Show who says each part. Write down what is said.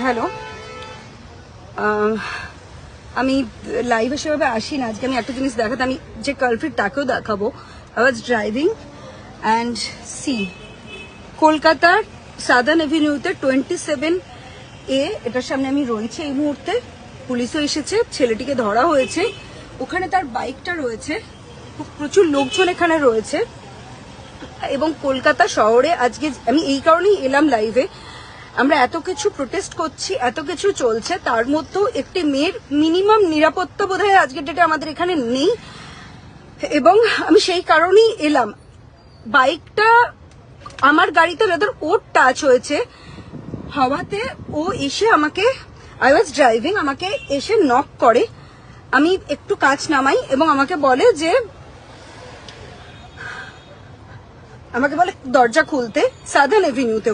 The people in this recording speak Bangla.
Speaker 1: হ্যালো, আমি লাইভে সেভাবে আসি না। আজকে আমি একটা জিনিস দেখাতে, আমি যে কালপ্রিট তাকেও দেখাবো। I was driving and see কলকাতার সাদার্ন এভিনিউতে 27A এটার সামনে আমি রয়েছে এই মুহূর্তে। পুলিশও এসেছে, ছেলেটিকে ধরা হয়েছে। ওখানে তার বাইকটা রয়েছে, প্রচুর লোকজন এখানে রয়েছে। এবং কলকাতা শহরে আজকে আমি এই কারণেই এলাম লাইভে, আমরা এত কিছু প্রোটেস্ট করছি, এত কিছু চলছে, তার মধ্যেও একটি মেয়ের মিনিমাম নিরাপত্তা বোধহয় আজকের ডেটে আমাদের এখানে নেই। এবং আমি সেই কারণেই এলাম। বাইকটা আমার গাড়িতে রাদার ওর টাচ হয়েছে হওয়াতে ও এসে আমাকে, আই ওয়াজ ড্রাইভিং, আমাকে এসে নক করে। আমি একটু কাঁচ নামাই এবং আমাকে বলে দরজা খুলতে সাদার্ন এভিনিউতে।